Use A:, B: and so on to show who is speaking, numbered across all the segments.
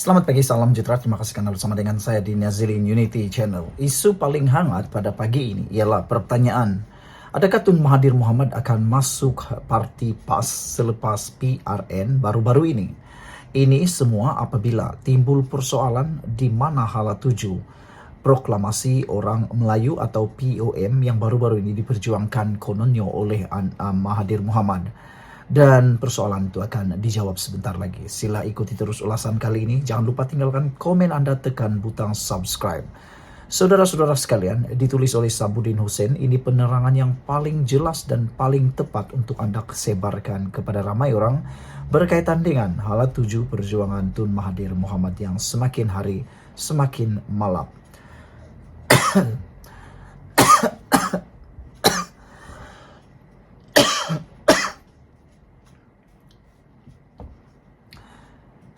A: Selamat pagi, salam sejahtera. Terima kasih karena bersama dengan saya di Nazilin Unity Channel. Isu paling hangat pada pagi ini ialah pertanyaan, adakah Tun Mahathir Mohamad akan masuk parti PAS selepas PRN baru-baru ini? Ini semua apabila timbul persoalan di mana hala tuju proklamasi orang Melayu atau POM yang baru-baru ini diperjuangkan kononnya oleh Mahathir Mohamad. Dan persoalan itu akan dijawab sebentar lagi. Sila ikuti terus ulasan kali ini. Jangan lupa tinggalkan komen Anda, tekan butang subscribe. Saudara-saudara sekalian, ditulis oleh Sabudin Hussein, ini penerangan yang paling jelas dan paling tepat untuk Anda sebarkan kepada ramai orang berkaitan dengan hala tuju perjuangan Tun Mahathir Mohamad yang semakin hari semakin malap.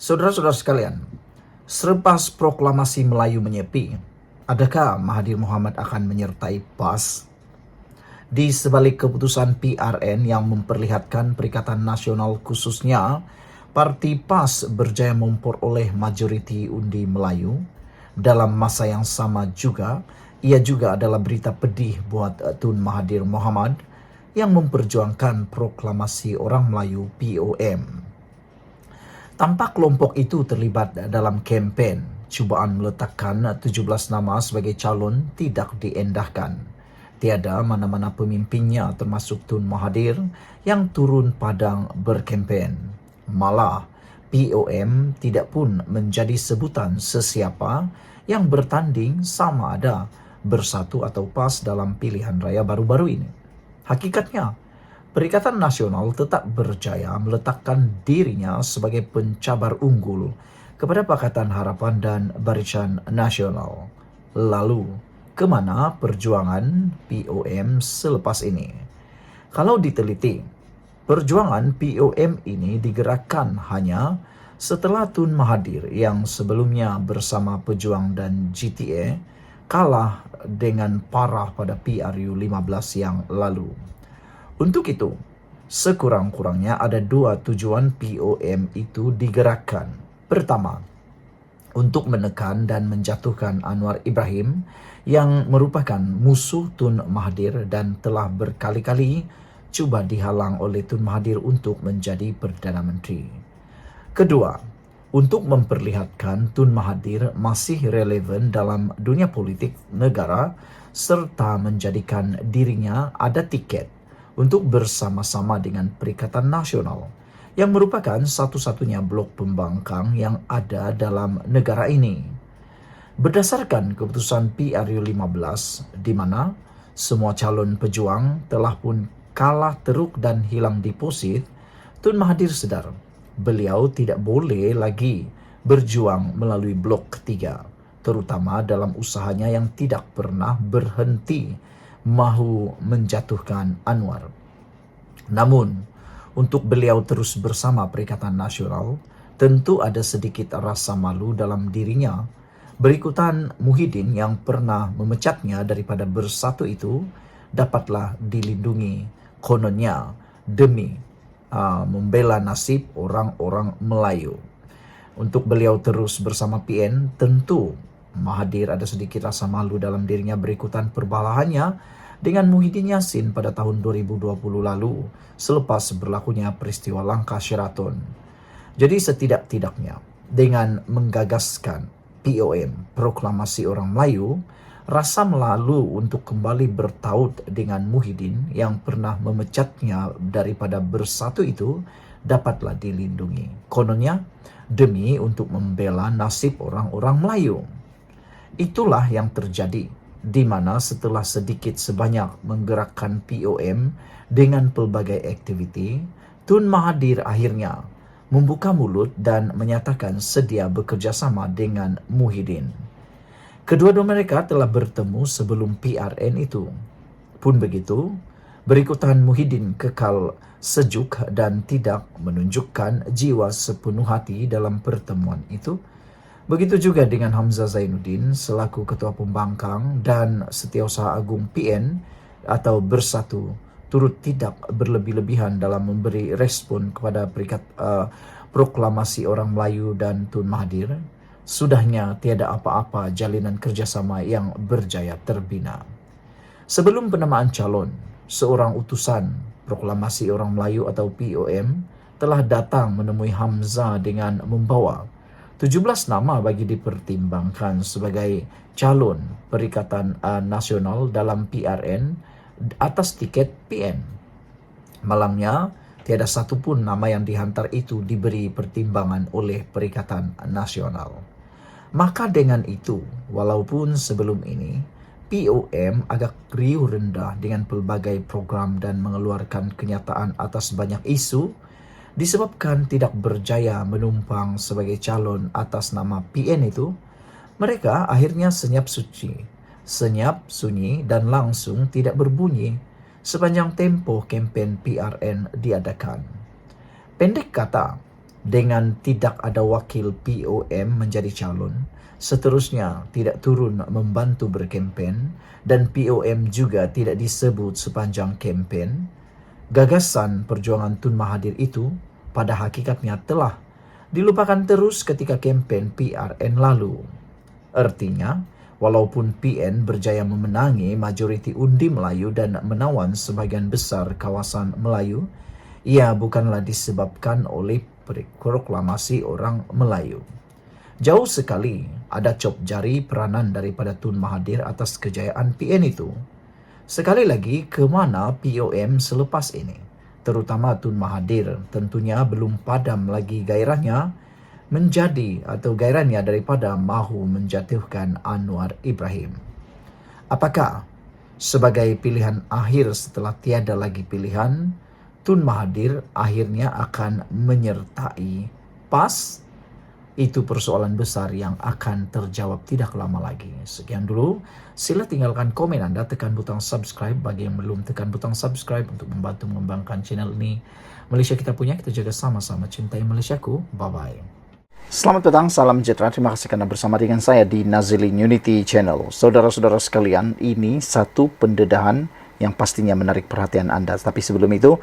A: Saudara-saudara sekalian, selepas proklamasi Melayu menyepi, adakah Mahathir Mohamad akan menyertai PAS? Di sebalik keputusan PRN yang memperlihatkan Perikatan Nasional khususnya, Parti PAS berjaya memperoleh majoriti undi Melayu, dalam masa yang sama juga, ia juga adalah berita pedih buat Tun Mahathir Mohamad yang memperjuangkan proklamasi orang Melayu POM. Tampak kelompok itu terlibat dalam kempen cubaan meletakkan 17 nama sebagai calon tidak diendahkan. Tiada mana-mana pemimpinnya termasuk Tun Mahathir yang turun padang berkempen. Malah, POM tidak pun menjadi sebutan sesiapa yang bertanding sama ada bersatu atau PAS dalam pilihan raya baru-baru ini. Hakikatnya, Perikatan Nasional tetap berjaya meletakkan dirinya sebagai pencabar unggul kepada Pakatan Harapan dan Barisan Nasional. Lalu, kemana perjuangan POM selepas ini? Kalau diteliti, perjuangan POM ini digerakkan hanya setelah Tun Mahathir yang sebelumnya bersama Pejuang dan GTA kalah dengan parah pada PRU 15 yang lalu. Untuk itu, sekurang-kurangnya ada dua tujuan POM itu digerakkan. Pertama, untuk menekan dan menjatuhkan Anwar Ibrahim yang merupakan musuh Tun Mahathir dan telah berkali-kali cuba dihalang oleh Tun Mahathir untuk menjadi Perdana Menteri. Kedua, untuk memperlihatkan Tun Mahathir masih relevan dalam dunia politik negara serta menjadikan dirinya ada tiket untuk bersama-sama dengan Perikatan Nasional yang merupakan satu-satunya blok pembangkang yang ada dalam negara ini. Berdasarkan keputusan PRU 15 di mana semua calon pejuang telah pun kalah teruk dan hilang deposit, Tun Mahathir sedar beliau tidak boleh lagi berjuang melalui blok ketiga, terutama dalam usahanya yang tidak pernah berhenti mahu menjatuhkan Anwar. Namun, untuk beliau terus bersama Perikatan Nasional, tentu ada sedikit rasa malu dalam dirinya. Berikutan Muhyiddin yang pernah memecatnya daripada bersatu itu dapatlah dilindungi kononnya demi membela nasib orang-orang Melayu. Untuk beliau terus bersama PN, tentu Mahathir ada sedikit rasa malu dalam dirinya berikutan perbalahannya dengan Muhyiddin Yassin pada tahun 2020 lalu selepas berlakunya peristiwa langkah Sheraton. Jadi setidak-tidaknya dengan menggagaskan POM, Proklamasi Orang Melayu, rasa malu untuk kembali bertaut dengan Muhyiddin yang pernah memecatnya daripada bersatu itu dapatlah dilindungi. Kononnya demi untuk membela nasib orang-orang Melayu. Itulah yang terjadi, di mana setelah sedikit sebanyak menggerakkan POM dengan pelbagai aktiviti, Tun Mahathir akhirnya membuka mulut dan menyatakan sedia bekerjasama dengan Muhyiddin. Kedua-dua mereka telah bertemu sebelum PRN itu. Pun begitu, berikutan Muhyiddin kekal sejuk dan tidak menunjukkan jiwa sepenuh hati dalam pertemuan itu. Begitu juga dengan Hamzah Zainuddin selaku Ketua Pembangkang dan Setiausaha Agung PN atau Bersatu turut tidak berlebih-lebihan dalam memberi respon kepada proklamasi orang Melayu dan Tun Mahathir. Sudahnya tiada apa-apa jalinan kerjasama yang berjaya terbina. Sebelum penamaan calon, seorang utusan Proklamasi Orang Melayu atau POM telah datang menemui Hamzah dengan membawa 17 nama bagi dipertimbangkan sebagai calon Perikatan Nasional dalam PRN atas tiket PN. Malamnya, tiada satupun nama yang dihantar itu diberi pertimbangan oleh Perikatan Nasional. Maka dengan itu, walaupun sebelum ini, POM agak riuh rendah dengan pelbagai program dan mengeluarkan kenyataan atas banyak isu, disebabkan tidak berjaya menumpang sebagai calon atas nama PN itu, mereka akhirnya senyap sunyi dan langsung tidak berbunyi sepanjang tempo kempen PRN diadakan. Pendek kata, dengan tidak ada wakil POM menjadi calon, seterusnya tidak turun membantu berkempen, dan POM juga tidak disebut sepanjang kempen, gagasan perjuangan Tun Mahathir itu pada hakikatnya telah dilupakan terus ketika kempen PRN lalu. Artinya, walaupun PN berjaya memenangi majoriti undi Melayu dan menawan sebagian besar kawasan Melayu, ia bukanlah disebabkan oleh Proklamasi Orang Melayu. Jauh sekali ada cop jari peranan daripada Tun Mahathir atas kejayaan PN itu. Sekali lagi, kemana POM selepas ini? Terutama Tun Mahathir tentunya belum padam lagi gairahnya daripada mahu menjatuhkan Anwar Ibrahim. Apakah sebagai pilihan akhir setelah tiada lagi pilihan, Tun Mahathir akhirnya akan menyertai PAS? Itu persoalan besar yang akan terjawab tidak lama lagi. Sekian dulu, sila tinggalkan komen Anda, tekan butang subscribe bagi yang belum tekan butang subscribe untuk membantu mengembangkan channel ini. Malaysia kita punya, kita jaga sama-sama, cintai Malaysiaku. Bye-bye. Selamat petang, salam sejahtera. Terima kasih karena bersama dengan saya di Nazilin Unity Channel. Saudara-saudara sekalian, ini satu pendedahan yang pastinya menarik perhatian Anda. Tapi sebelum itu,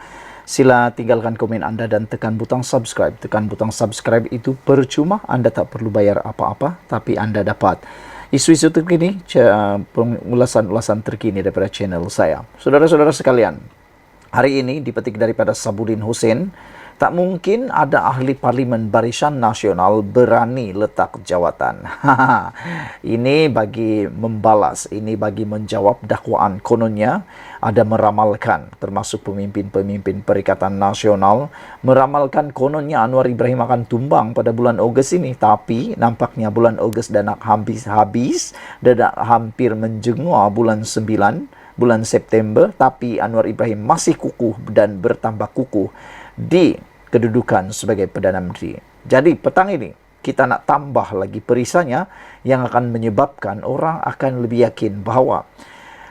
A: sila tinggalkan komen Anda dan tekan butang subscribe. Tekan butang subscribe itu percuma, Anda tak perlu bayar apa-apa, tapi Anda dapat isu-isu terkini, ulasan-ulasan terkini daripada channel saya. Saudara-saudara sekalian, hari ini dipetik daripada Sabudin Hussein, tak mungkin ada ahli parlimen Barisan Nasional berani letak jawatan. Ini bagi membalas, ini bagi menjawab dakwaan kononnya ada meramalkan, termasuk pemimpin-pemimpin Perikatan Nasional, meramalkan kononnya Anwar Ibrahim akan tumbang pada bulan Ogos ini. Tapi nampaknya bulan Ogos dah nak habis-habis, dah hampir menjengua bulan 9, bulan September, tapi Anwar Ibrahim masih kukuh dan bertambah kukuh di kedudukan sebagai Perdana Menteri. Jadi petang ini kita nak tambah lagi perisanya yang akan menyebabkan orang akan lebih yakin bahawa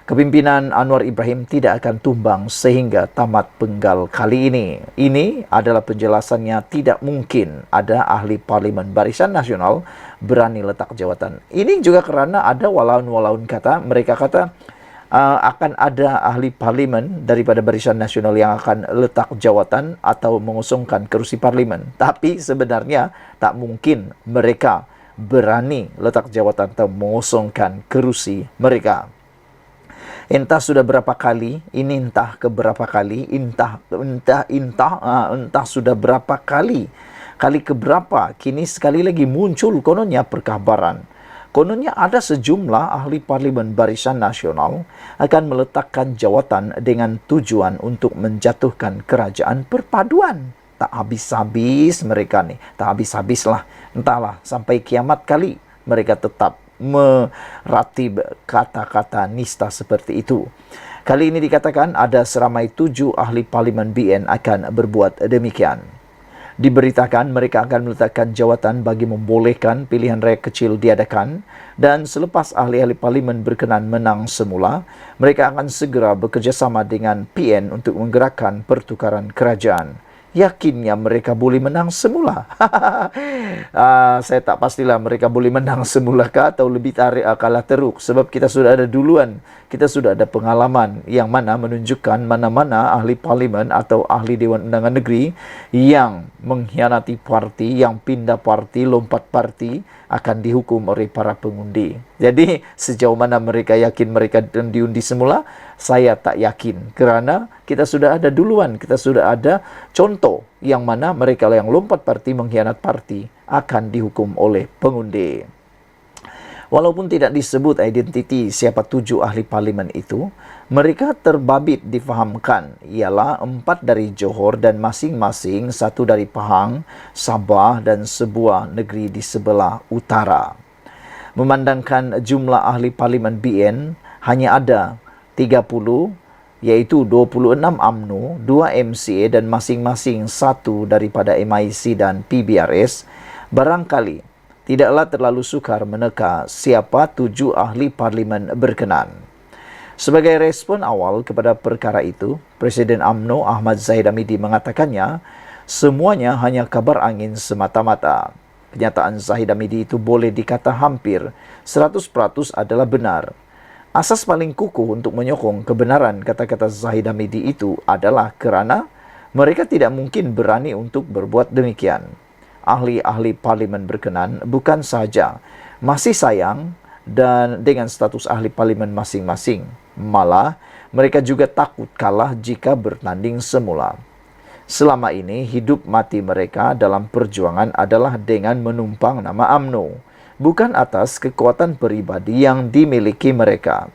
A: kepimpinan Anwar Ibrahim tidak akan tumbang sehingga tamat penggal kali ini. Ini adalah penjelasannya, tidak mungkin ada ahli parlimen Barisan Nasional berani letak jawatan. Ini juga kerana ada walaun-walaun kata, mereka kata akan ada ahli parlimen daripada Barisan Nasional yang akan letak jawatan atau mengosongkan kerusi parlimen. Tapi sebenarnya tak mungkin mereka berani letak jawatan atau mengosongkan kerusi mereka. Entah sudah berapa kali, ini entah keberapa kali, entah sudah berapa kali keberapa, kini sekali lagi muncul kononnya perkabaran. Kononnya ada sejumlah ahli parlimen Barisan Nasional akan meletakkan jawatan dengan tujuan untuk menjatuhkan kerajaan perpaduan. Tak habis-habis mereka ni, tak habis-habislah. Entahlah, sampai kiamat kali mereka tetap meratib kata-kata nista seperti itu. Kali ini dikatakan ada seramai 7 ahli parlimen BN akan berbuat demikian. Diberitakan mereka akan meletakkan jawatan bagi membolehkan pilihan raya kecil diadakan, dan selepas ahli-ahli parlimen berkenan menang semula, mereka akan segera bekerjasama dengan PN untuk menggerakkan pertukaran kerajaan. Yakinnya mereka boleh menang semula? Saya tak pastilah mereka boleh menang semula kah atau lebih kalah teruk, sebab kita sudah ada duluan. Kita sudah ada pengalaman yang mana menunjukkan mana-mana ahli parlimen atau ahli Dewan Undangan Negeri yang mengkhianati parti, yang pindah parti, lompat parti, akan dihukum oleh para pengundi. Jadi sejauh mana mereka yakin mereka diundi semula, saya tak yakin. Kerana kita sudah ada duluan, kita sudah ada contoh yang mana mereka yang lompat parti, mengkhianat parti akan dihukum oleh pengundi. Walaupun tidak disebut identiti siapa 7 ahli parlimen itu, mereka terbabit difahamkan ialah 4 dari Johor dan masing-masing 1 dari Pahang, Sabah dan sebuah negeri di sebelah utara. Memandangkan jumlah ahli parlimen BN hanya ada 30, iaitu 26 UMNO, 2 MCA dan masing-masing 1 daripada MIC dan PBRS, barangkali tidaklah terlalu sukar meneka siapa 7 ahli parlimen berkenan. Sebagai respon awal kepada perkara itu, Presiden UMNO Ahmad Zahid Hamidi mengatakannya, semuanya hanya kabar angin semata-mata. Kenyataan Zahid Hamidi itu boleh dikata hampir 100% adalah benar. Asas paling kukuh untuk menyokong kebenaran kata-kata Zahid Hamidi itu adalah kerana mereka tidak mungkin berani untuk berbuat demikian. Ahli-ahli parlimen berkenan bukan sahaja masih sayang dan dengan status ahli parlimen masing-masing, malah mereka juga takut kalah jika bertanding semula. Selama ini hidup mati mereka dalam perjuangan adalah dengan menumpang nama UMNO, bukan atas kekuatan peribadi yang dimiliki mereka.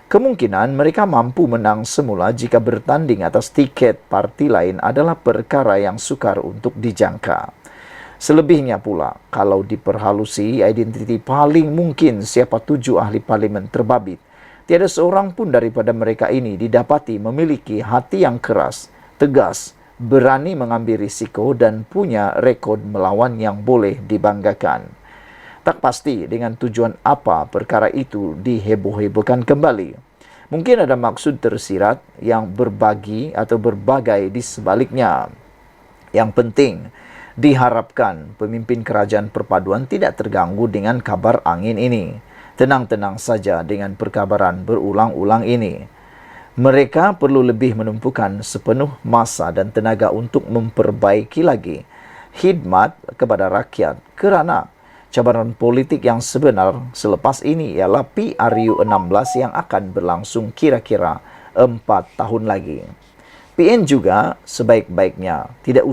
A: Kemungkinan mereka mampu menang semula jika bertanding atas tiket parti lain adalah perkara yang sukar untuk dijangka. Selebihnya pula, kalau diperhalusi identiti paling mungkin siapa 7 ahli parlimen terbabit, tiada seorang pun daripada mereka ini didapati memiliki hati yang keras, tegas, berani mengambil risiko dan punya rekod melawan yang boleh dibanggakan. Tak pasti dengan tujuan apa perkara itu diheboh-hebohkan kembali. Mungkin ada maksud tersirat yang berbagi atau berbagai di sebaliknya. Yang penting, diharapkan pemimpin kerajaan perpaduan tidak terganggu dengan kabar angin ini. Tenang-tenang saja dengan perkabaran berulang-ulang ini. Mereka perlu lebih menumpukan sepenuh masa dan tenaga untuk memperbaiki lagi khidmat kepada rakyat kerana cabaran politik yang sebenar selepas ini ialah PRU 16 yang akan berlangsung kira-kira 4 tahun lagi. PN juga sebaik-baiknya tidak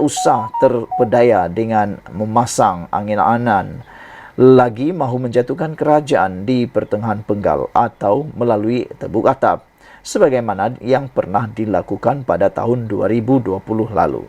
A: usah terpedaya dengan memasang angin-angan lagi mahu menjatuhkan kerajaan di pertengahan penggal atau melalui tebuk atap sebagaimana yang pernah dilakukan pada tahun 2020 lalu.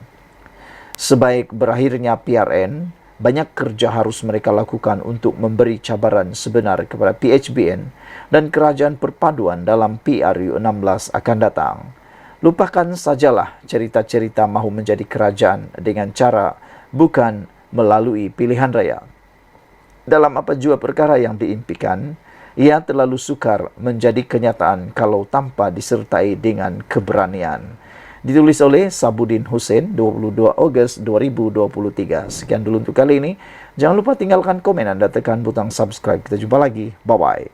A: Sebaik berakhirnya PRN, banyak kerja harus mereka lakukan untuk memberi cabaran sebenar kepada PHBN dan kerajaan perpaduan dalam PRU 16 akan datang. Lupakan sajalah cerita-cerita mahu menjadi kerajaan dengan cara bukan melalui pilihan raya. Dalam apa jua perkara yang diimpikan, ia terlalu sukar menjadi kenyataan kalau tanpa disertai dengan keberanian. Ditulis oleh Sabudin Hussein, 22 Ogos 2023. Sekian dulu untuk kali ini. Jangan lupa tinggalkan komen dan tekan butang subscribe. Kita jumpa lagi. Bye-bye.